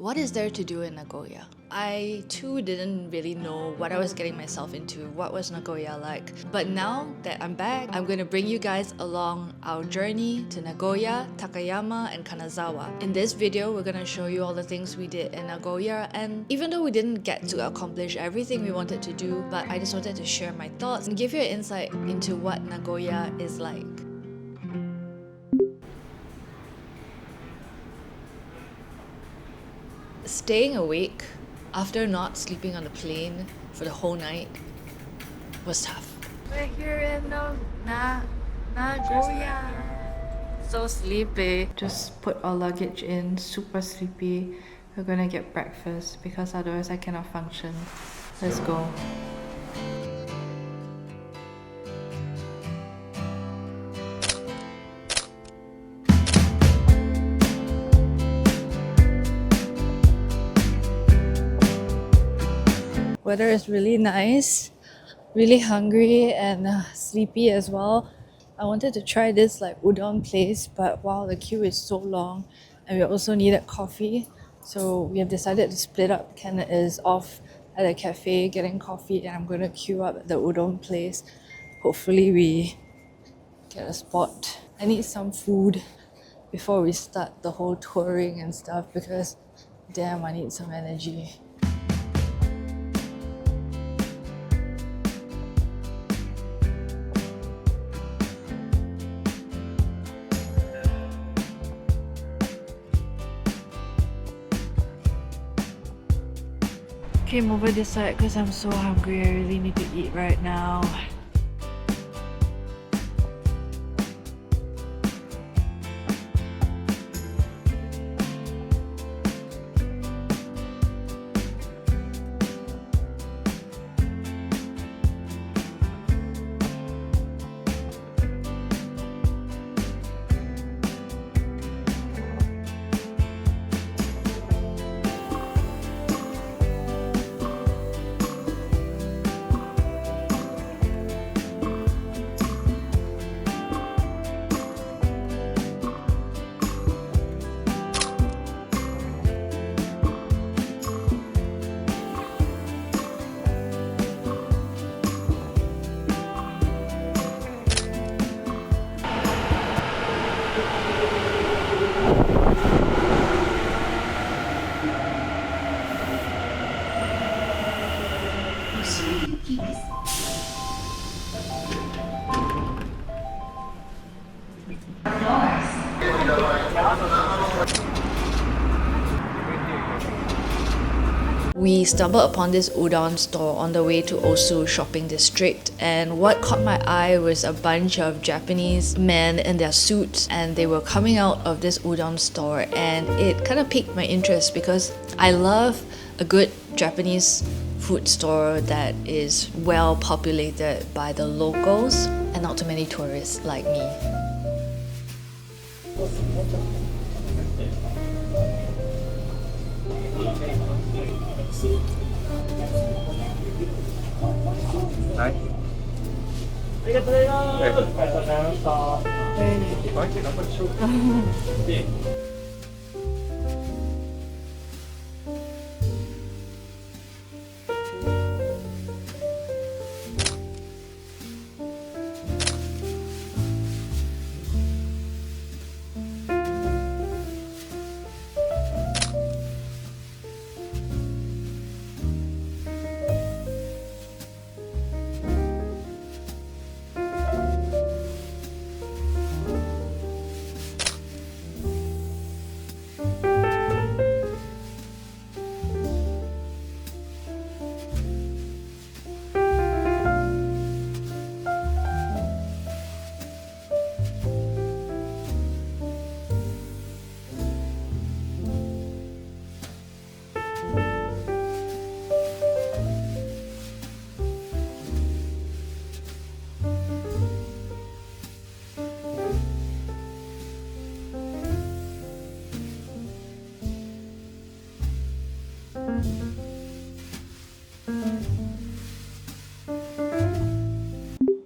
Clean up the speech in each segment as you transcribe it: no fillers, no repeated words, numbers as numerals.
What is there to do in Nagoya? I too didn't really know what I was getting myself into, what was Nagoya like. But now that I'm back, I'm going to bring you guys along our journey to Nagoya, Takayama, and Kanazawa. In this video, we're going to show you all the things we did in Nagoya, and even though we didn't get to accomplish everything we wanted to do, but I just wanted to share my thoughts and give you an insight into what Nagoya is like. Staying awake after not sleeping on the plane for the whole night was tough. We're here in Nagoya. So sleepy. Just put our luggage in, super sleepy. We're gonna get breakfast because otherwise I cannot function. Let's go. Weather is really nice, really hungry and sleepy as well. I wanted to try this udon place, but wow, the queue is so long and we also needed coffee. So we have decided to split up. Ken is off at a cafe getting coffee and I'm going to queue up at the udon place. Hopefully we get a spot. I need some food before we start the whole touring and stuff because damn, I need some energy. Came over this side because I'm so hungry. I really need to eat right now. We stumbled upon this udon store on the way to Osu Shopping District, and what caught my eye was a bunch of Japanese men in their suits, and they were coming out of this udon store, and it kind of piqued my interest because I love a good Japanese food store that is well populated by the locals and not too many tourists like me.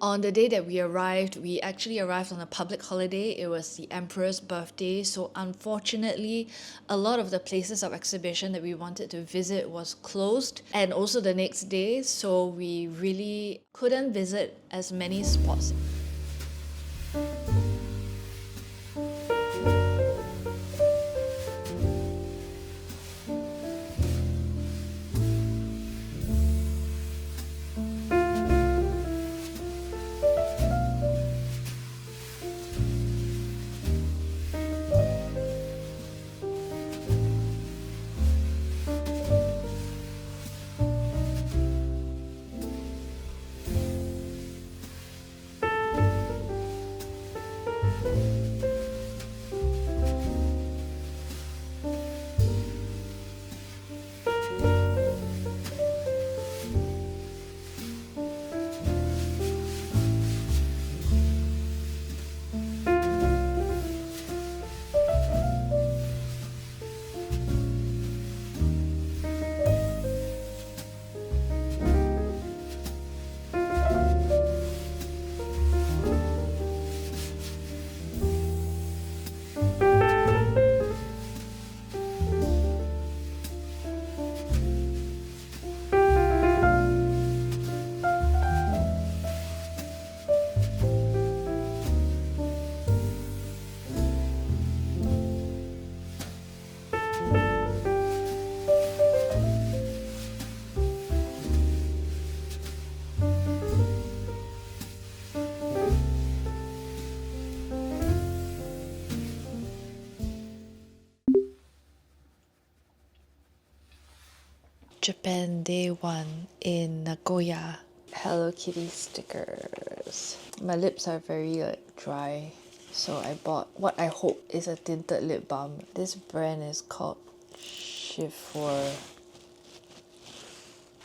On the day that we actually arrived on a public holiday. It was the emperor's birthday, so unfortunately a lot of the places of exhibition that we wanted to visit was closed, and also the next day, so we really couldn't visit as many spots. Japan Day 1 in Nagoya. Hello Kitty stickers. My lips are very dry, so I bought what I hope is a tinted lip balm. This brand is called Chiffre.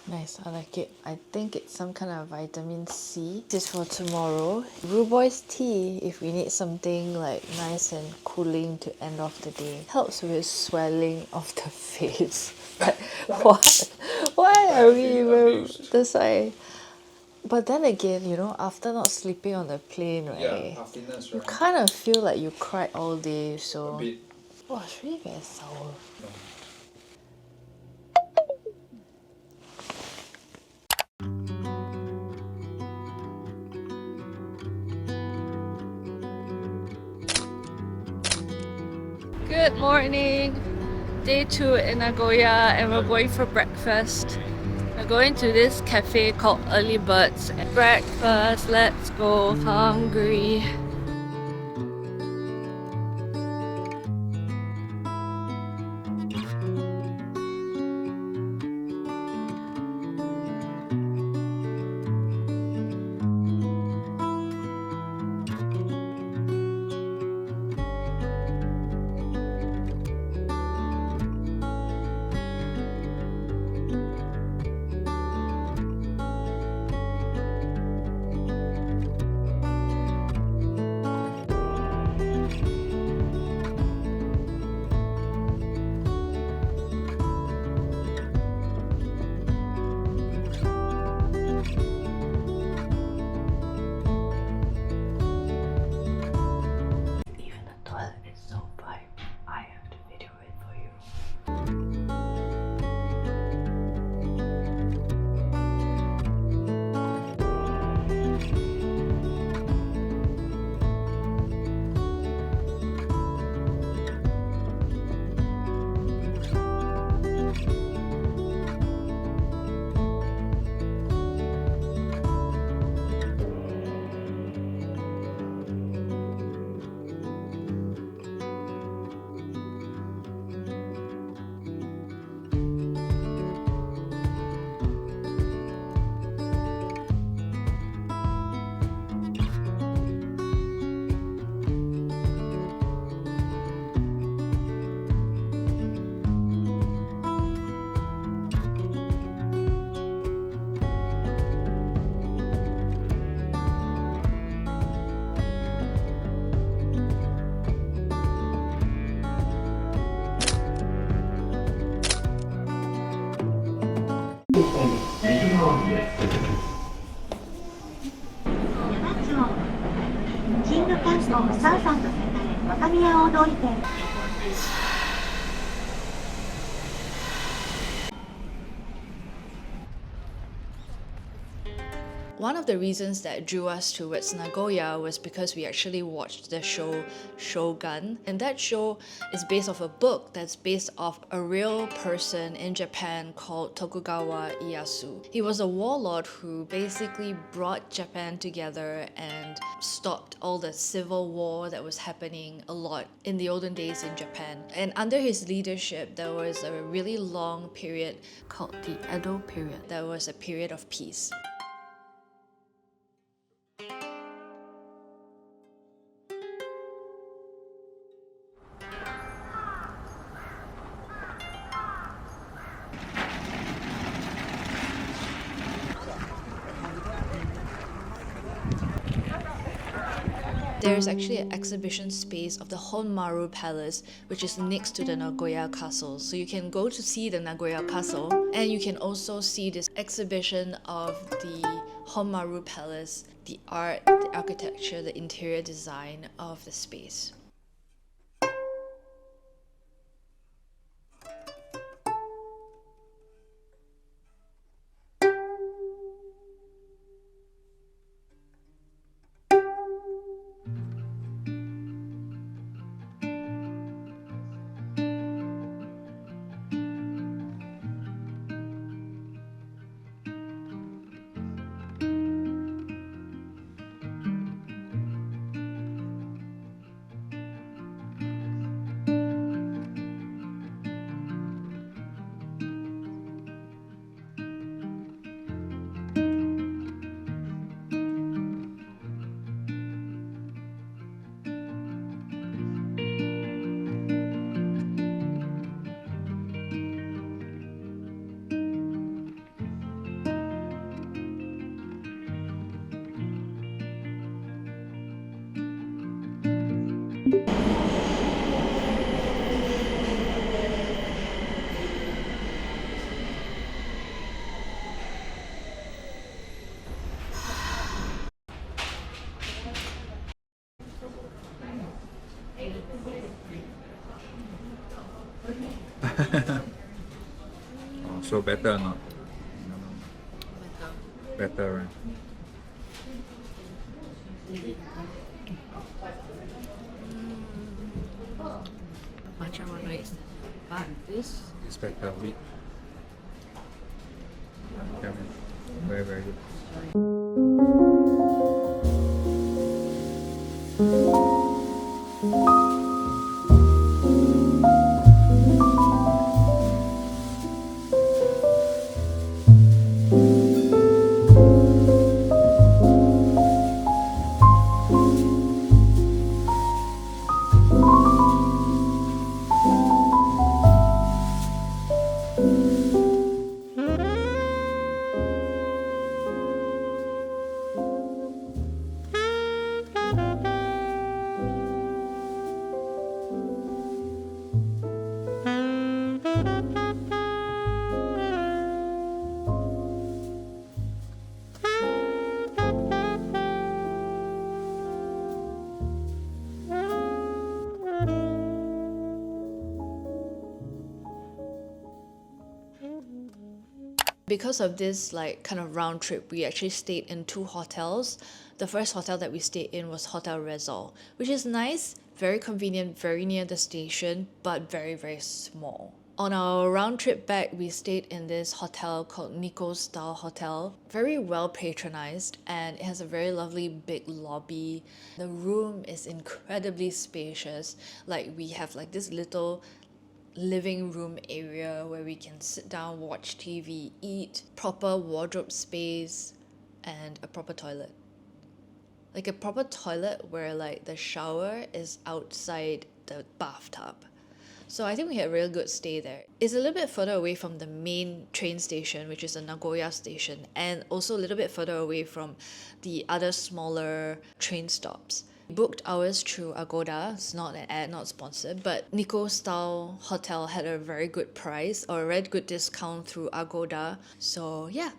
Nice, I like it. I think it's some kind of vitamin C. This is for tomorrow. Ruboy's tea, if we need something like nice and cooling to end off the day. Helps with swelling of the face. But what? Why are we even... That's why... But then again, you know, after not sleeping on the plane, right? Yeah, afternoons, You right? kind of feel like you cried all day, so... A bit. Oh, it's really very sour. No. Good morning! Day 2 in Nagoya, and we're going for breakfast. We're going to this cafe called Early Birds. Breakfast, let's go, hungry. One of the reasons that drew us towards Nagoya was because we actually watched the show Shogun, and that show is based off a book that's based off a real person in Japan called Tokugawa Ieyasu. He was a warlord who basically brought Japan together and stopped all the civil war that was happening a lot in the olden days in Japan. And under his leadership, there was a really long period called the Edo period. That was a period of peace. There's actually an exhibition space of the Honmaru Palace, which is next to the Nagoya Castle. So you can go to see the Nagoya Castle, and you can also see this exhibition of the Honmaru Palace, the art, the architecture, the interior design of the space. Oh, so better or not? Better, right? Matcha one ways, but this It's better. Yeah, very, very good. Because of this like kind of round trip, we actually stayed in 2 hotels. The first hotel that we stayed in was Hotel Revolve, which is nice, very convenient, very near the station, but very, very small. On our round trip back, we stayed in this hotel called Nikko Style Hotel. Very well patronized, and it has a very lovely big lobby. The room is incredibly spacious. Like, we have like this little living room area where we can sit down, watch TV, eat, proper wardrobe space, and a proper toilet. Like a proper toilet where like the shower is outside the bathtub. So I think we had a real good stay there. It's a little bit further away from the main train station, which is the Nagoya station, and also a little bit further away from the other smaller train stops. We booked ours through Agoda. It's not an ad, not sponsored, but Nikko Style Hotel had a very good price or a very good discount through Agoda. So yeah,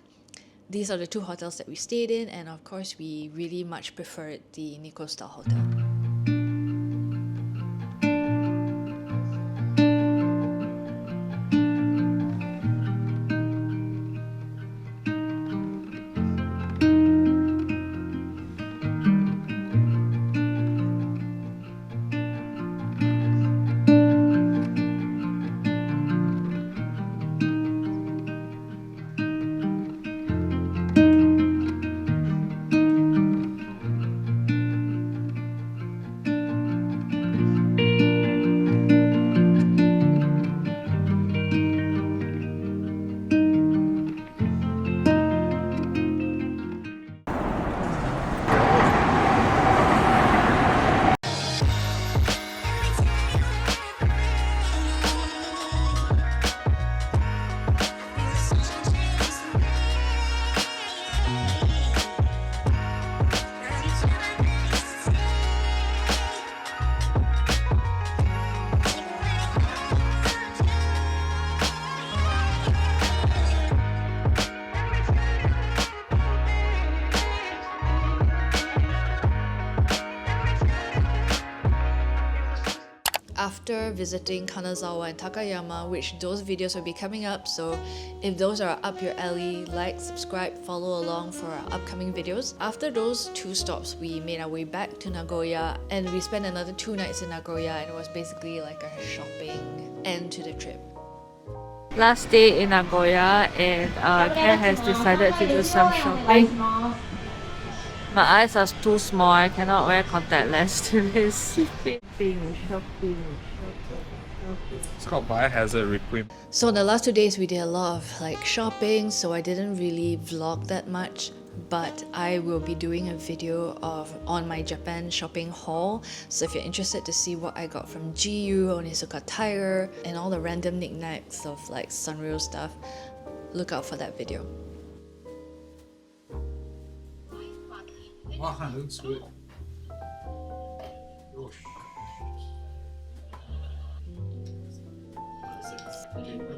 these are the 2 hotels that we stayed in, and of course we really much preferred the Nikko Style Hotel. after visiting Kanazawa and Takayama, which those videos will be coming up, so if those are up your alley, like, subscribe, follow along for our upcoming videos. After those 2 stops, we made our way back to Nagoya and we spent another 2 nights in Nagoya, and it was basically like a shopping end to the trip. Last day in Nagoya, and Ken has decided to do some shopping. My eyes are too small, I cannot wear contact lens to this. Shopping. It's called Biohazard Requiem. So in the last 2 days we did a lot of like shopping, so I didn't really vlog that much, but I will be doing a video on my Japan shopping haul. So if you're interested to see what I got from GU, Onitsuka Tiger, and all the random knickknacks of like Sunreal stuff, look out for that video. Wow, that looks good. Nikko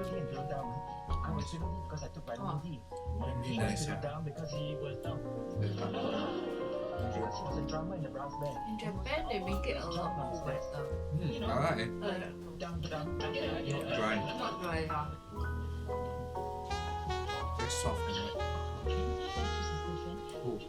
didn't drop down. I was because I took vitamin D. Really He nice, dropped yeah. down because he was down. He was a drummer in the brass band. In Japan they make it a lot more wetter. I like it. Down. Dry. Not dry. Very soft and wet. Cool.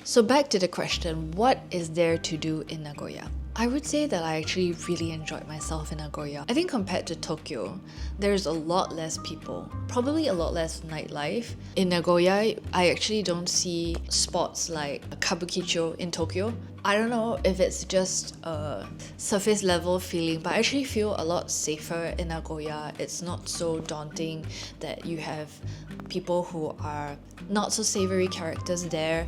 So back to the question, what is there to do in Nagoya? I would say that I actually really enjoyed myself in Nagoya. I think compared to Tokyo, there's a lot less people, probably a lot less nightlife. In Nagoya, I actually don't see spots like Kabukicho in Tokyo. I don't know if it's just a surface level feeling, but I actually feel a lot safer in Nagoya. It's not so daunting that you have people who are not so savory characters there.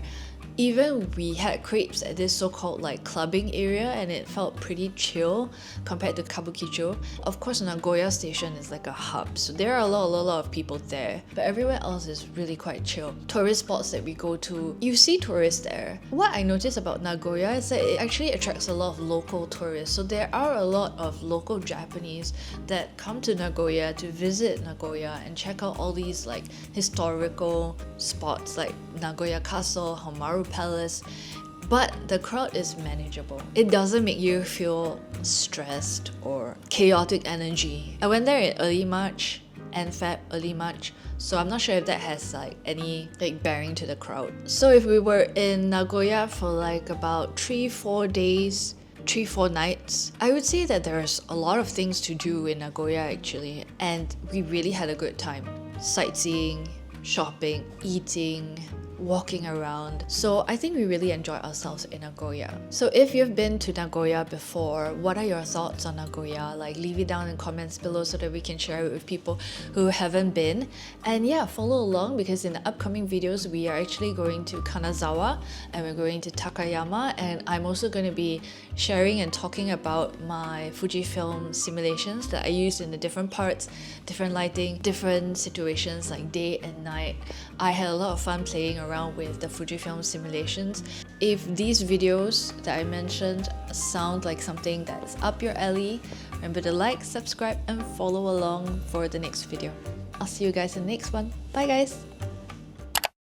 Even we had crepes at this so-called like clubbing area, and it felt pretty chill compared to Kabukicho. Of course, Nagoya station is like a hub, so there are a lot of people there, but everywhere else is really quite chill. Tourist spots that we go to, you see tourists there. What I noticed about Nagoya is that it actually attracts a lot of local tourists, so there are a lot of local Japanese that come to Nagoya to visit Nagoya and check out all these like historical spots like Nagoya Castle, Honmaru Palace, but the crowd is manageable. It doesn't make you feel stressed or chaotic energy. I went there in early March, early March, so I'm not sure if that has like any like bearing to the crowd. So if we were in Nagoya for like about 3-4 days, 3-4 nights, I would say that there's a lot of things to do in Nagoya actually, and we really had a good time. Sightseeing, shopping, eating, walking around. So I think we really enjoyed ourselves in Nagoya. So if you've been to Nagoya before, what are your thoughts on Nagoya? Like leave it down in comments below so that we can share it with people who haven't been. And yeah, follow along because in the upcoming videos we are actually going to Kanazawa and we're going to Takayama, and I'm also going to be sharing and talking about my Fujifilm simulations that I used in the different parts, different lighting, different situations like day and night. I had a lot of fun playing around with the Fujifilm simulations. If these videos that I mentioned sound like something that's up your alley, remember to like, subscribe and follow along for the next video. I'll see you guys in the next one. Bye guys!